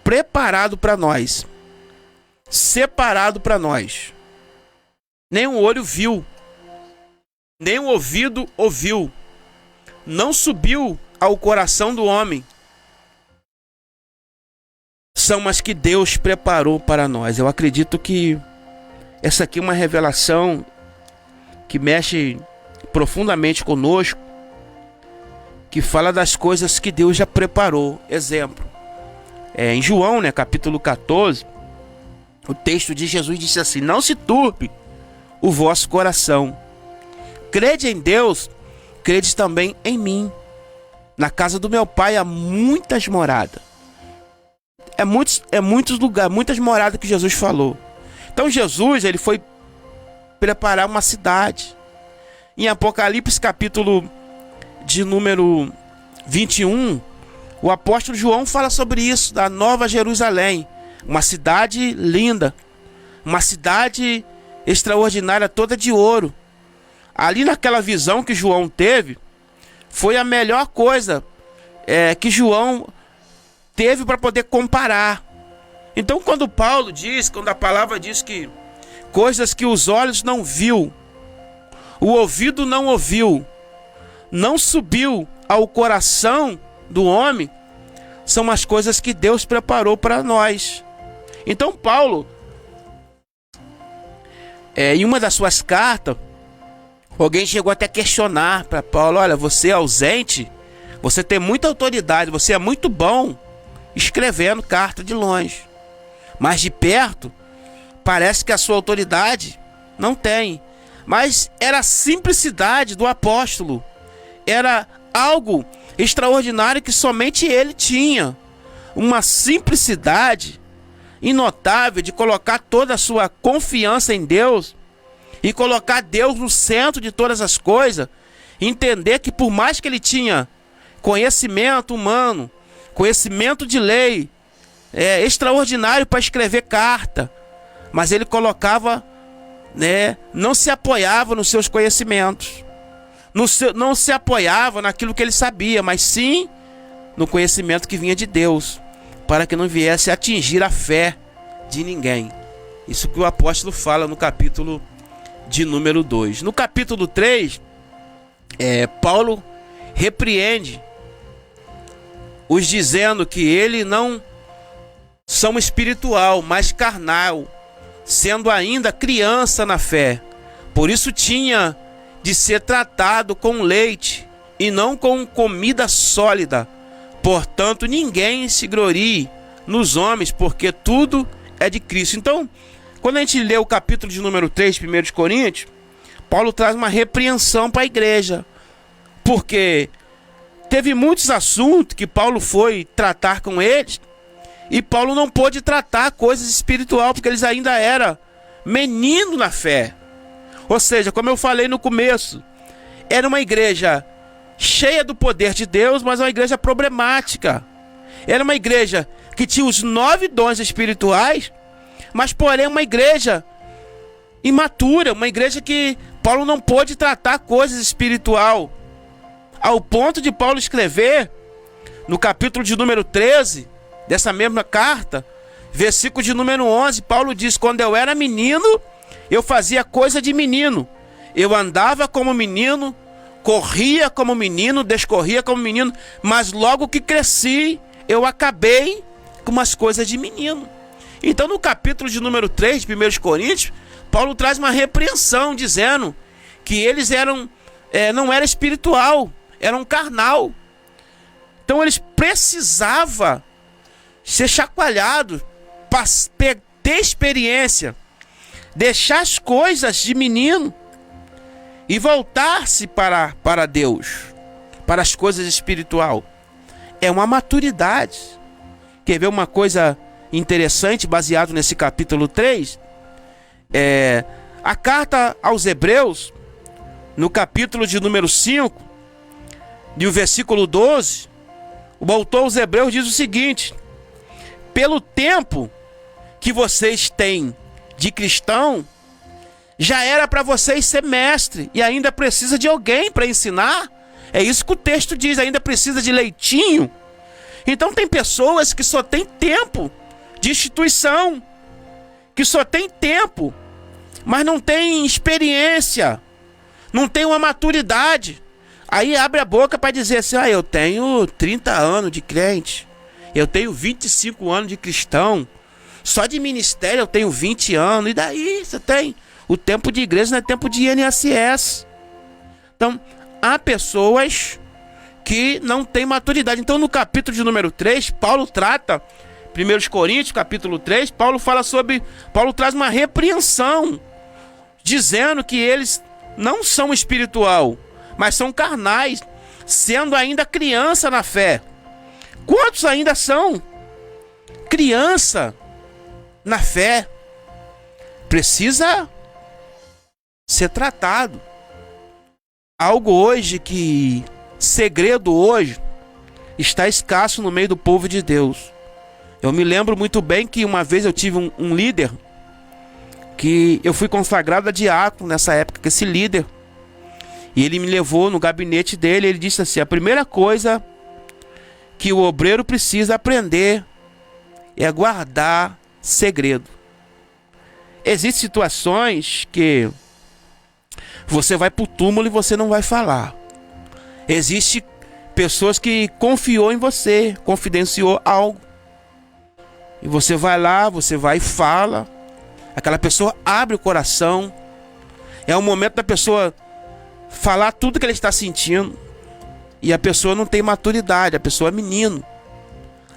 preparado para nós, separado para nós. Nem o olho viu, nem o ouvido ouviu, não subiu ao coração do homem, são as que Deus preparou para nós. Eu acredito que essa aqui é uma revelação que mexe profundamente conosco, que fala das coisas que Deus já preparou. Exemplo, em João, capítulo 14, o texto de Jesus disse assim: não se turbe o vosso coração, crede em Deus, crede também em mim. Na casa do meu pai há muitas moradas. Muitos lugares, muitas moradas que Jesus falou. Então Jesus, ele foi preparar uma cidade. Em Apocalipse capítulo de número 21, o apóstolo João fala sobre isso, da Nova Jerusalém, uma cidade linda, uma cidade extraordinária, toda de ouro. Ali naquela visão que João teve, foi a melhor coisa que João teve para poder comparar. Então quando Paulo diz, quando a palavra diz que coisas que os olhos não viu, o ouvido não ouviu, não subiu ao coração do homem, são as coisas que Deus preparou para nós. Então Paulo, em uma das suas cartas, alguém chegou até a questionar para Paulo: olha, você é ausente, você tem muita autoridade, você é muito bom escrevendo carta de longe, mas de perto parece que a sua autoridade não tem. Mas era a simplicidade do apóstolo, era algo extraordinário que somente ele tinha, uma simplicidade inotável de colocar toda a sua confiança em Deus e colocar Deus no centro de todas as coisas, entender que por mais que ele tinha conhecimento humano, conhecimento de lei, extraordinário para escrever carta, mas ele colocava, não se apoiava nos seus conhecimentos, não se apoiava naquilo que ele sabia, mas sim no conhecimento que vinha de Deus, para que não viesse atingir a fé de ninguém. Isso que o apóstolo fala no capítulo de número 2. No capítulo 3, Paulo repreende os dizendo que ele não são espiritual, mas carnal, sendo ainda criança na fé. Por isso tinha de ser tratado com leite e não com comida sólida. Portanto, ninguém se glorie nos homens, porque tudo é de Cristo. Então, quando a gente lê o capítulo de número 3, 1 Coríntios, Paulo traz uma repreensão para a igreja, porque teve muitos assuntos que Paulo foi tratar com eles, e Paulo não pôde tratar coisas espirituais, porque eles ainda eram menino na fé. Ou seja, como eu falei no começo, era uma igreja cheia do poder de Deus, mas uma igreja problemática. Era uma igreja que tinha os 9 dons espirituais, mas porém uma igreja imatura, uma igreja que Paulo não pôde tratar coisas espiritual, ao ponto de Paulo escrever no capítulo de número 13 dessa mesma carta, versículo de número 11, Paulo diz: quando eu era menino, eu fazia coisa de menino, eu andava como menino, corria como menino, descorria como menino, mas logo que cresci, eu acabei com umas coisas de menino. Então no capítulo de número 3 de 1 Coríntios, Paulo traz uma repreensão, dizendo que eles não era espiritual, eram carnal. Então eles precisavam ser chacoalhados, ter experiência, deixar as coisas de menino e voltar-se para Deus, para as coisas espiritual. É uma maturidade. Quer ver uma coisa interessante baseado nesse capítulo 3? A carta aos Hebreus, no capítulo de número 5, e o versículo 12, o autor aos Hebreus diz o seguinte: pelo tempo que vocês têm de cristão, já era para vocês ser mestre, e ainda precisa de alguém para ensinar. É isso que o texto diz, ainda precisa de leitinho. Então tem pessoas que só têm tempo de instituição, que só tem tempo, mas não tem experiência, não tem uma maturidade. Aí abre a boca para dizer assim: eu tenho 30 anos de crente, eu tenho 25 anos de cristão, só de ministério eu tenho 20 anos, e daí você tem o tempo de igreja, não é tempo de INSS. Então, há pessoas que não têm maturidade. Então, no capítulo de número 3, Paulo trata, 1 Coríntios, capítulo 3, Paulo traz uma repreensão, dizendo que eles não são espiritual, mas são carnais, sendo ainda criança na fé. Quantos ainda são criança na fé? Precisa ser tratado. Algo hoje que, segredo hoje, está escasso no meio do povo de Deus. Eu me lembro muito bem que uma vez eu tive um líder, que eu fui consagrado a diácono nessa época, esse líder, e ele me levou no gabinete dele, ele disse assim: a primeira coisa que o obreiro precisa aprender é guardar segredo. Existem situações que você vai para o túmulo e você não vai falar. Existem pessoas que confiou em você, confidenciou algo, e você vai lá, você vai e fala. Aquela pessoa abre o coração É o momento da pessoa falar tudo que ela está sentindo. E a pessoa não tem maturidade, a pessoa é menino.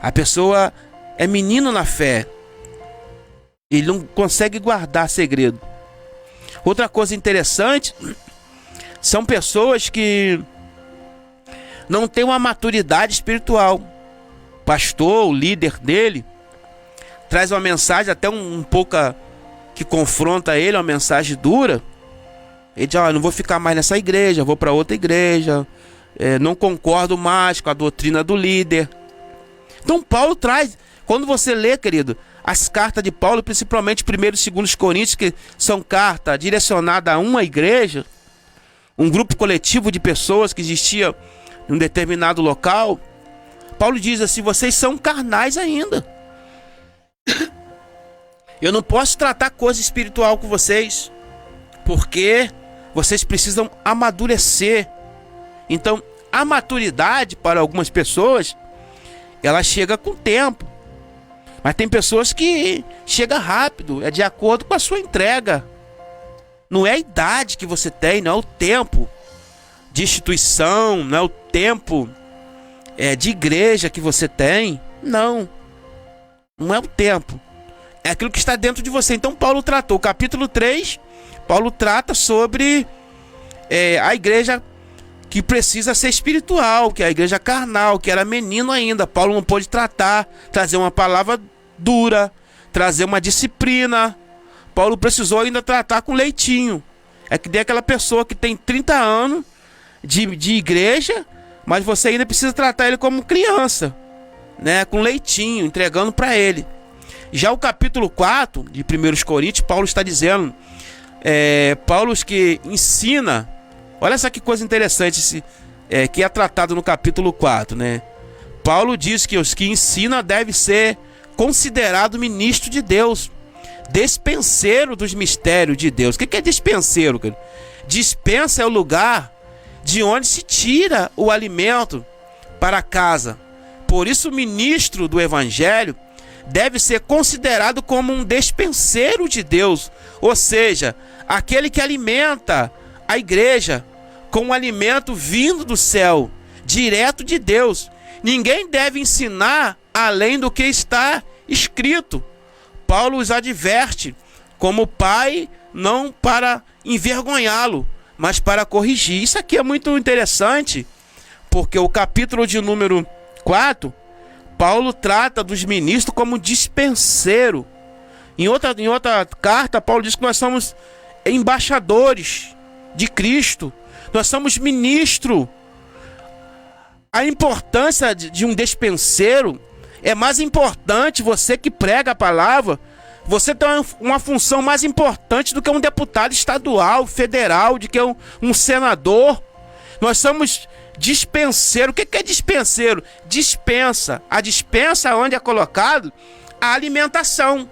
A pessoa é menino na fé. Ele não consegue guardar segredo. Outra coisa interessante, são pessoas que não têm uma maturidade espiritual. O pastor, o líder dele, traz uma mensagem até um pouco que confronta ele, uma mensagem dura. Ele diz, não vou ficar mais nessa igreja, vou para outra igreja, não concordo mais com a doutrina do líder. Então Paulo traz, quando você lê, querido, as cartas de Paulo, principalmente 1º e 2º Coríntios, que são cartas direcionadas a uma igreja, um grupo coletivo de pessoas que existia em um determinado local, Paulo diz assim, vocês são carnais ainda. Eu não posso tratar coisa espiritual com vocês, porque vocês precisam amadurecer. Então, a maturidade para algumas pessoas, ela chega com o tempo. Mas tem pessoas que chega rápido, é de acordo com a sua entrega. Não é a idade que você tem, não é o tempo de instituição, não é o tempo de igreja que você tem. Não é o tempo. É aquilo que está dentro de você. Então Paulo tratou, capítulo 3, Paulo trata sobre a igreja que precisa ser espiritual, que é a igreja carnal, que era menino ainda. Paulo não pôde trazer uma palavra dura, trazer uma disciplina. Paulo precisou ainda tratar com leitinho. É que nem aquela pessoa que tem 30 anos de igreja, mas você ainda precisa tratar ele como criança, né? Com leitinho, entregando para ele. Já o capítulo 4 de 1 Coríntios, Paulo está dizendo, Paulo que ensina, olha só que coisa interessante, que é tratado no capítulo 4, né? Paulo diz que os que ensinam devem ser considerado ministro de Deus, despenseiro dos mistérios de Deus. O que é despenseiro, cara? Dispensa é o lugar de onde se tira o alimento para casa. Por isso o ministro do evangelho deve ser considerado como um despenseiro de Deus, ou seja, aquele que alimenta a igreja com um alimento vindo do céu, direto de Deus. Ninguém deve ensinar além do que está escrito. Paulo os adverte como pai, não para envergonhá-lo, mas para corrigir. Isso aqui é muito interessante, porque o capítulo de número 4, Paulo trata dos ministros como dispenseiro. Em outra carta, Paulo diz que nós somos embaixadores de Cristo. Nós somos ministros. A importância de um despenseiro é mais importante. Você que prega a palavra, você tem uma função mais importante do que um deputado estadual, federal, do que um senador. Nós somos dispenseiro. O que é dispenseiro? Dispensa. A dispensa onde é colocado a alimentação.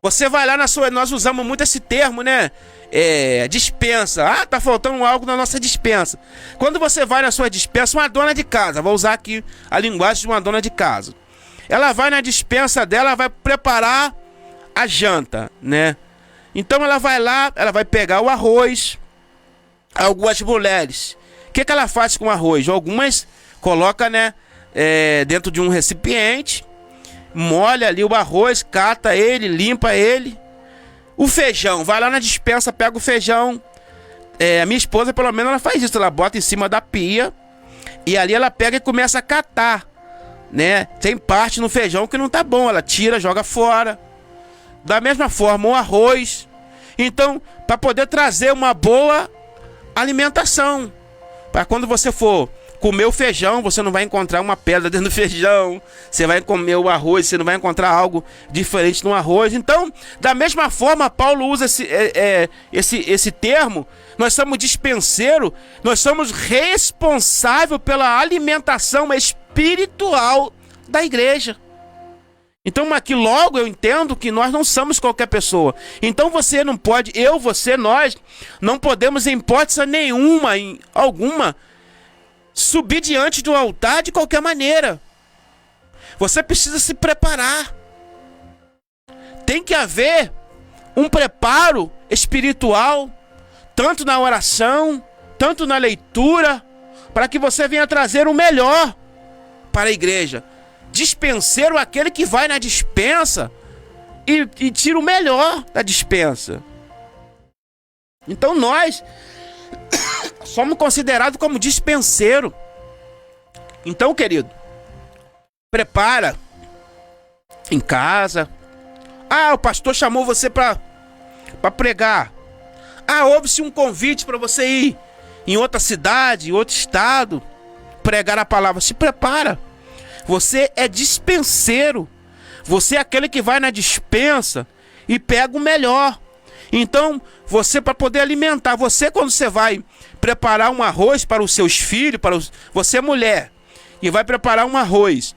Você vai lá nós usamos muito esse termo, né? Dispensa. Tá faltando algo na nossa dispensa. Quando você vai na sua dispensa, uma dona de casa, vou usar aqui a linguagem de uma dona de casa. Ela vai na dispensa dela, vai preparar a janta, né? Então ela vai lá, ela vai pegar o arroz. Algumas mulheres, o que ela faz com o arroz? Algumas coloca, né, dentro de um recipiente, molha ali o arroz, cata ele, limpa ele. O feijão, vai lá na dispensa, pega o feijão. A minha esposa, pelo menos, ela faz isso. Ela bota em cima da pia e ali ela pega e começa a catar, né? Tem parte no feijão que não tá bom, ela tira, joga fora. Da mesma forma, o arroz. Então, para poder trazer uma boa alimentação, para quando você for comer o feijão, você não vai encontrar uma pedra dentro do feijão. Você vai comer o arroz, você não vai encontrar algo diferente no arroz. Então, da mesma forma, Paulo usa esse termo. Nós somos dispenseiro, nós somos responsáveis pela alimentação espiritual da igreja. Então aqui logo eu entendo que nós não somos qualquer pessoa. Então você não pode, nós não podemos em hipótese nenhuma, alguma, subir diante do altar de qualquer maneira. Você precisa se preparar. Tem que haver um preparo espiritual. tanto na oração, tanto na leitura, para que você venha trazer o melhor para a igreja. Dispenseiro é aquele que vai na dispensa e tira o melhor da dispensa. Então nós somos considerados como dispenseiro. Então, querido, prepara em casa. O pastor chamou você para pregar. Houve-se um convite para você ir em outra cidade, em outro estado, pregar a palavra. Se prepara. Você é dispenseiro. Você é aquele que vai na dispensa e pega o melhor. Então, você, para poder alimentar, você, quando você vai preparar um arroz para os seus filhos, você é mulher e vai preparar um arroz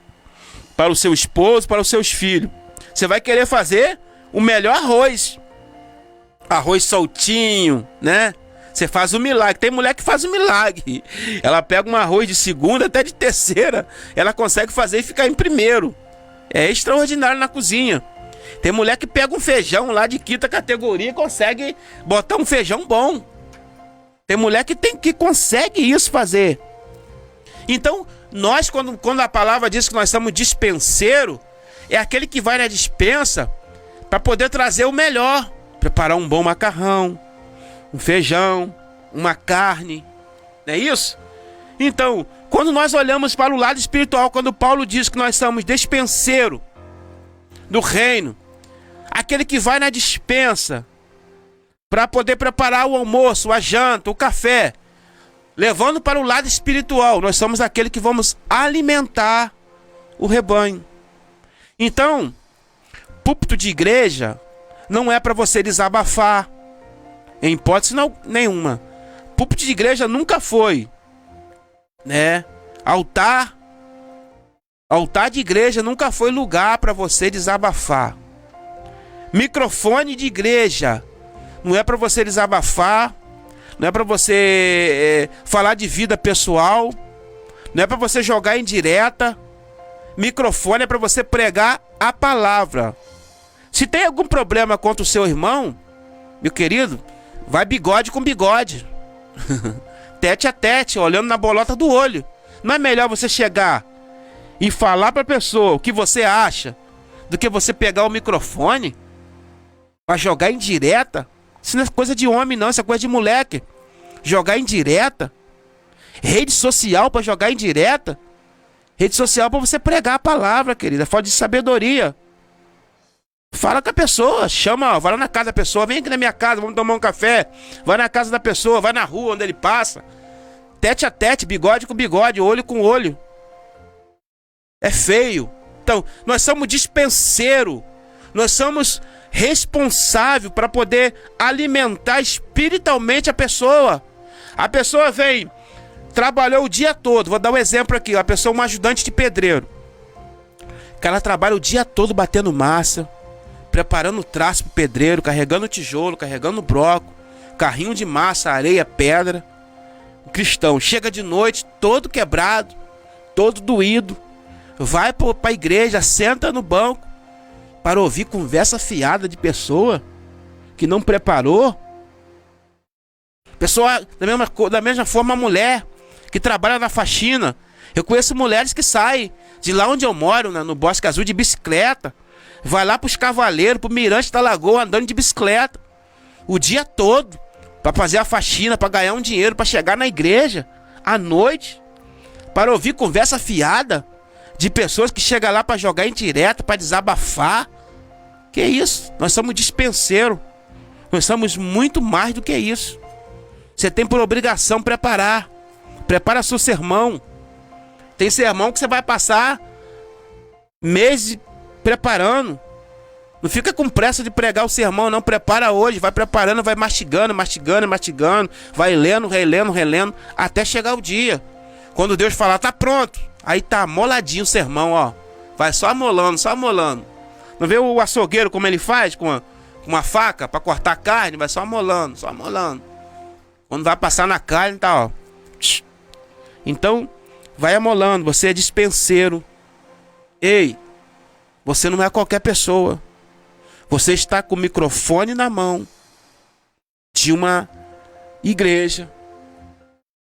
para o seu esposo, para os seus filhos, você vai querer fazer o melhor arroz. Arroz soltinho, né? Você faz o milagre. Tem mulher que faz o milagre. Ela pega um arroz de segunda até de terceira, ela consegue fazer e ficar em primeiro. É extraordinário na cozinha. Tem mulher que pega um feijão lá de quinta categoria e consegue botar um feijão bom. Tem mulher que consegue isso fazer. Então, nós, quando a palavra diz que nós somos dispenseiro, é aquele que vai na dispensa para poder trazer o melhor. Preparar um bom macarrão, um feijão, uma carne. Não é isso? Então, quando nós olhamos para o lado espiritual, quando Paulo diz que nós somos dispenseiro do reino, aquele que vai na dispensa para poder preparar o almoço, a janta, o café, levando para o lado espiritual, nós somos aquele que vamos alimentar o rebanho. Então, púlpito de igreja não é para você desabafar, em hipótese nenhuma. Púlpito de igreja nunca foi, né? Altar de igreja nunca foi lugar para você desabafar. Microfone de igreja não é para você desabafar, não é para você falar de vida pessoal, não é para você jogar indireta. Microfone é para você pregar a palavra. Se tem algum problema contra o seu irmão, meu querido, vai bigode com bigode. Tete a tete, olhando na bolota do olho. Não é melhor você chegar e falar para a pessoa o que você acha do que você pegar o microfone para jogar indireta? Isso não é coisa de homem não, isso é coisa de moleque. Jogar indireta. Rede social para jogar indireta. Rede social para você pregar a palavra, querida. Fala de sabedoria. Fala com a pessoa, chama, vai lá na casa da pessoa, vem aqui na minha casa, vamos tomar um café. Vai na casa da pessoa, vai na rua onde ele passa. Tete a tete, bigode com bigode, olho com olho. É feio. Então, nós somos dispenseiro. Nós somos responsáveis para poder alimentar espiritualmente a pessoa. A pessoa vem, trabalhou o dia todo. Vou dar um exemplo aqui. A pessoa é uma ajudante de pedreiro. Que ela trabalha o dia todo batendo massa, preparando traço pro pedreiro, carregando tijolo, carregando bloco, carrinho de massa, areia, pedra. O cristão chega de noite todo quebrado, todo doído, vai para a igreja, senta no banco para ouvir conversa fiada de pessoa que não preparou. Pessoa, da mesma forma, a mulher que trabalha na faxina. Eu conheço mulheres que saem de lá onde eu moro, no Bosque Azul, de bicicleta. Vai lá para os Cavaleiros, para o Mirante da Lagoa, andando de bicicleta o dia todo, para fazer a faxina, para ganhar um dinheiro, para chegar na igreja à noite, para ouvir conversa fiada de pessoas que chegam lá para jogar indireta, para desabafar. Que isso? Nós somos dispenseiros. Nós somos muito mais do que isso. Você tem por obrigação preparar. Prepara seu sermão. Tem sermão que você vai passar meses preparando. Não fica com pressa de pregar o sermão, não. Prepara hoje, vai preparando, vai mastigando, vai lendo, relendo, até chegar o dia. Quando Deus falar, tá pronto, aí tá amoladinho o sermão, ó. Vai só amolando. Não vê o açougueiro como ele faz com uma faca para cortar a carne? Vai só amolando. Quando vai passar na carne, tá, ó. Então, vai amolando. Você é dispenseiro. Ei, você não é qualquer pessoa. Você está com o microfone na mão de uma igreja,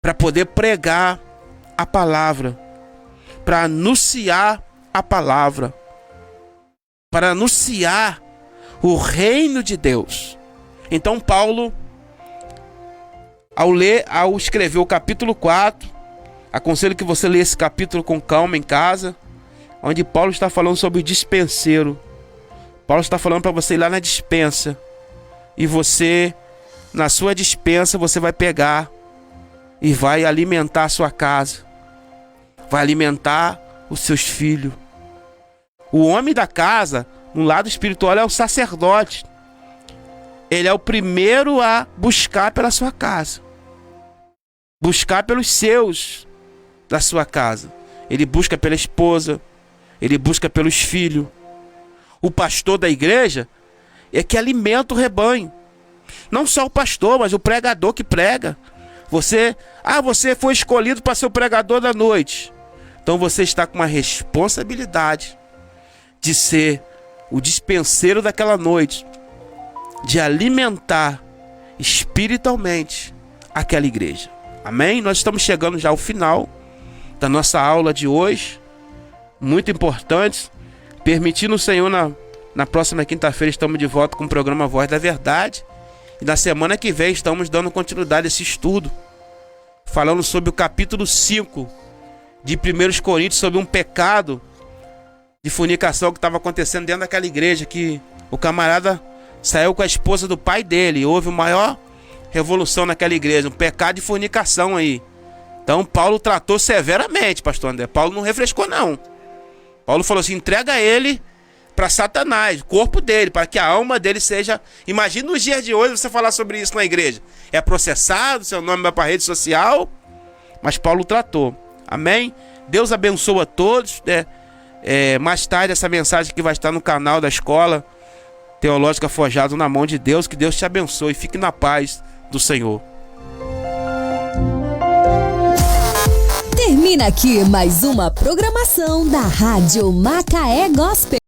para poder pregar a palavra, para anunciar a palavra, para anunciar o reino de Deus. Então Paulo, ao escrever o capítulo 4, aconselho que você leia esse capítulo com calma em casa, onde Paulo está falando sobre o dispenseiro. Paulo está falando para você ir lá na dispensa, e você, na sua dispensa, você vai pegar e vai alimentar a sua casa, vai alimentar os seus filhos. O homem da casa, no lado espiritual, é o sacerdote. Ele é o primeiro a buscar pela sua casa, buscar pelos seus da sua casa. Ele busca pela esposa, ele busca pelos filhos. O pastor da igreja é que alimenta o rebanho. Não só o pastor, mas o pregador que prega. Você foi escolhido para ser o pregador da noite. Então você está com uma responsabilidade de ser o dispenseiro daquela noite, de alimentar espiritualmente aquela igreja. Amém? Nós estamos chegando já ao final da nossa aula de hoje, muito importante. Permitindo o Senhor, na próxima quinta-feira estamos de volta com o programa Voz da Verdade. E na semana que vem estamos dando continuidade a esse estudo, falando sobre o capítulo 5 de 1 Coríntios, sobre um pecado de fornicação que estava acontecendo dentro daquela igreja, que o camarada saiu com a esposa do pai dele. Houve uma maior revolução naquela igreja, um pecado de fornicação aí. Então Paulo tratou severamente, pastor André. Paulo não refrescou não. Paulo falou assim: entrega ele para Satanás, o corpo dele, para que a alma dele seja... Imagina nos dias de hoje você falar sobre isso na igreja. É processado, seu nome vai para a rede social. Mas Paulo tratou. Amém? Deus abençoa a todos, né? Mais tarde essa mensagem que vai estar no canal da Escola Teológica Forjado na Mão de Deus. Que Deus te abençoe. Fique na paz do Senhor. Termina aqui mais uma programação da Rádio Macaé Gospel.